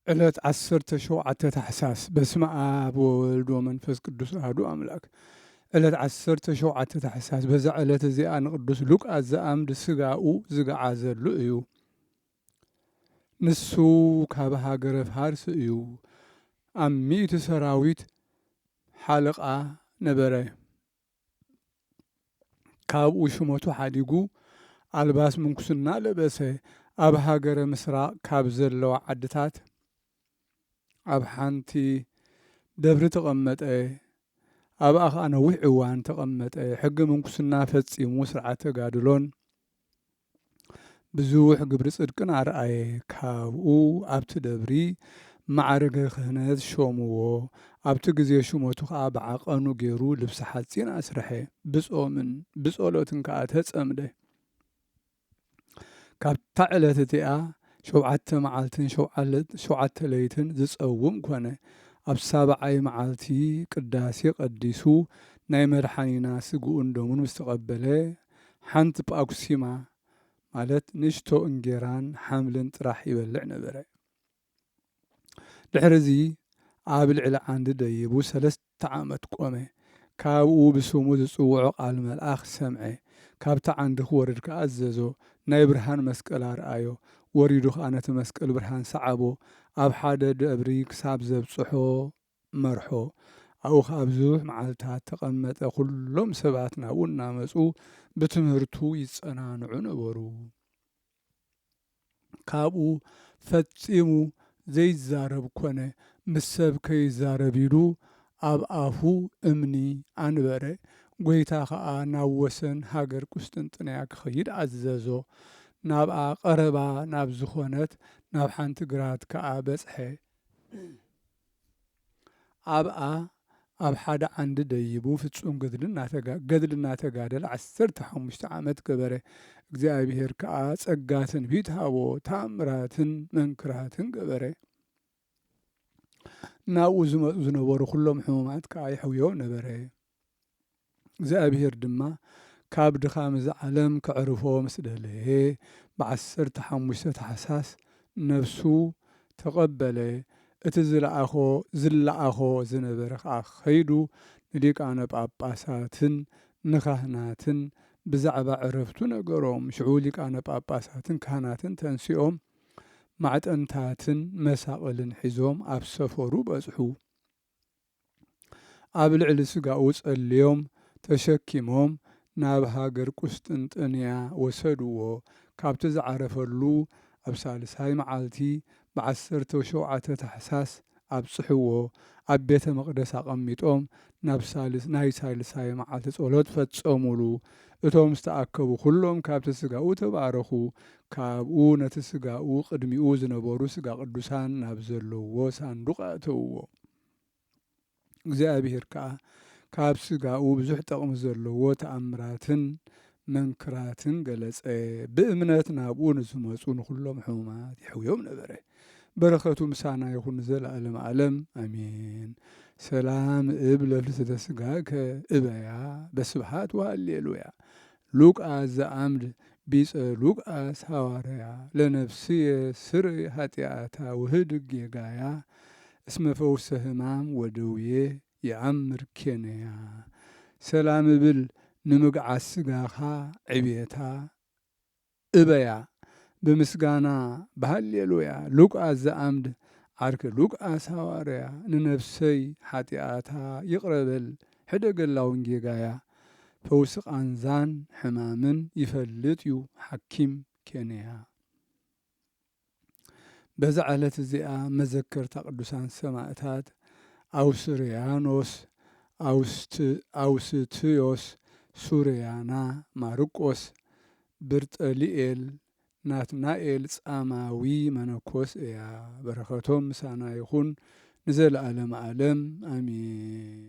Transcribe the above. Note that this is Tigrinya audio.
ዕለት 17 ታሕሳስ በስመ አብ ወወልድ ወመንፈስ ቅዱስ አሐዱ አምላክ። ዕለት 17 ታሕሳስ በዛ ዕለት እዚኣ ንቅዱስ ሉቃስ ዘአምድ ስጋኡ ዝገዓዘሉ እዩ። ንሱ ካብ ሃገረ ፋርስ እዩ። ኣብ 100 ሰራዊት ሓለቓ ነበረ። ካብኡ ሽሞቱ ሓዲጉ ኣልባስ ምንኩስና ለበሰ። ኣብ ሃገረ ምስራቅ ካብ ዘለዋ ዓድታት ኣብ ሓንቲ ደብሪ ተቐመጠ። ኣብኣ ከዓ ነዊሕ እዋን ተቐመጠ። ሕጊ ምንኩስና ፈጺሙ ስርዓተ ተጋድሎን ብዙሕ ግብሪ ጽድቅን ኣርአየ። ካብኡ ኣብቲ ደብሪ ማዕረገ ክህነት ሾምዎ። ኣብቲ ግዜ ሽሞቱ ከዓ ብዓቐኑ ገይሩ ልብሲ ሓጺን ኣስርሐ። ብጾምን ብጸሎትን ከዓ ተጸምደ። ካብታ ዕለት እቲኣ 7 መዓልትን 7 ለይትን ዝጸውም ኮነ። ኣብ 7ይ መዓልቲ ቅዳሴ ቀዲሱ ናይ መድሓኒና ስግኡን ደሙን ምስ ተቐበለ ሓንቲ ጳኩሲማ ማለት ንእሽቶ እንጌራን ሓምልን ጥራሕ ይበልዕ ነበረ። ድሕሪዚ ኣብ ልዕሊ ዓንዲ ደይቡ 3 ዓመት ቆመ። ካብኡ ብስሙ ዝጽውዖ ቃል መልኣኽ ሰምዐ። ካብቲ ዓንዲ ክወርድ ከዓ ኣዘዞ። ናይ ብርሃን መስቀል ኣርአዮ። ወሪዱ ከዓ ነቲ መስቀል ብርሃን ሰዓቦ። ኣብ ሓደ ደብሪ ክሳብ ዘብጽሖ መርሖ። ኣብኡ ከዓ ብዙሕ መዓልትታት ተቐመጠ። ኩሎም ሰባት ናብኡ እናመፁ ብትምህርቱ ይጸናንዑ ነበሩ። ካብኡ ፈጺሙ ዘይዛረብ ኮነ። ምስ ሰብ ከይዛረብ ኢሉ ኣብ ኣፉ እምኒ ኣንበረ። ጐይታ ከዓ ናብ ወሰን ሃገር ቁስጥንጥንያ ክኸይድ ኣዘዞ። ናብኣ ቀረባ ናብ ዝኾነት ናብ ሓንቲ ግራት ከዓ በጽሐ። ኣብኣ ኣብ ሓደ ዓንዲ ደይቡ ፍጹም ገድሊ እናተጋደለ 15 ዓመት ገበረ። እግዚኣብሔር ከዓ ጸጋ ትንቢት ሃቦ። ተኣምራትን መንክራትን ገበረ። ናብኡ ዝመፁ ዝነበሩ ኩሎም ሕሙማት ከዓ ይሕውዮም ነበረ። እግዚኣብሔር ድማ ካብ ድኻም እዚ ዓለም ከዕርፎ ምስ ደለየ ብ15 ታሕሳስ ነፍሱ ተቐበለ። እቲ ዝለኣኾ ዝነበረ ከዓ ኸይዱ ንሊቃነ ጳጳሳትን ንካህናትን ብዛዕባ ዕረፍቱ ነገሮም። ሽዑ ሊቃነ ጳጳሳትን ካህናትን ተንሲኦም ማዕጠንታትን መሳቕልን ሒዞም ኣብ ሰፈሩ በጽሑ። ኣብ ልዕሊ ስጋኡ ጸልዮም ተሸኪሞም ናብ ሃገር ቁስጥንጥንያ ወሰድዎ። ካብቲ ዝዓረፈሉ ኣብ 3ይ መዓልቲ ብ17 ታሕሳስ ኣብጽሕዎ። ኣብ ቤተ መቕደስ ኣቐሚጦም ናይ 3ይ መዓልቲ ጸሎት ፈጸሙሉ። እቶም ዝተኣከቡ ኩሎም ካብቲ ስጋኡ ተባረኹ። ካብኡ ነቲ ስጋኡ ቅድሚኡ ዝነበሩ ስጋ ቅዱሳን ናብ ዘለዎ ሳንዱቕ ኣእተውዎ። እግዚኣብሔር ከዓ ካብ ስጋኡ ብዙሕ ጠቕሚ ዘለዎ ተኣምራትን መንክራትን ገለጸ። ብእምነት ናብኡ ንዝመፁ ንኹሎም ሕሙማት ይሕውዮም ነበረ። በረኸቱ ምሳና ይኹን ዘለዓለም ዓለም ኣሜን። ሰላም እብ ለፍልሰተ ሥጋከ እበያ በስብሃት ወሃሌሉያ። ሉቃስ ዘአምድ ቢጸ ሉቃስ ሐዋርያ ለነፍስየ ስርይ ኃጢአታ ውህድ ጌጋያ እስመ ፈውሰ ሕማም ወደውዬ የአምር ኬንያ። ሰላም እብል ንምግዓት ሥጋኻ ዕቤታ እበያ ብምስጋና በሃሌሉያ። ሉቃስ ዘአምድ ዓርከ ሉቃስ ሐዋርያ ንነፍሰይ ኃጢአታ ይቕረበል ሕደገላውን ጌጋያ። ፈውሲ ቃንዛን ሕማምን ይፈልጥ እዩ ሓኪም ኬንያ። በዛ ዕለት እዚኣ መዘከርታ ቅዱሳን ሰማዕታት አውስርያኖስ፣ አውስትዮስ፣ ሱርያና፣ ማርቆስ፣ ብርጠሊኤል፣ ናትናኤል ጻማዊ መነኮስ እያ። በረኸቶም ምሳና ይኹን ንዘለዓለም ዓለም አሜን።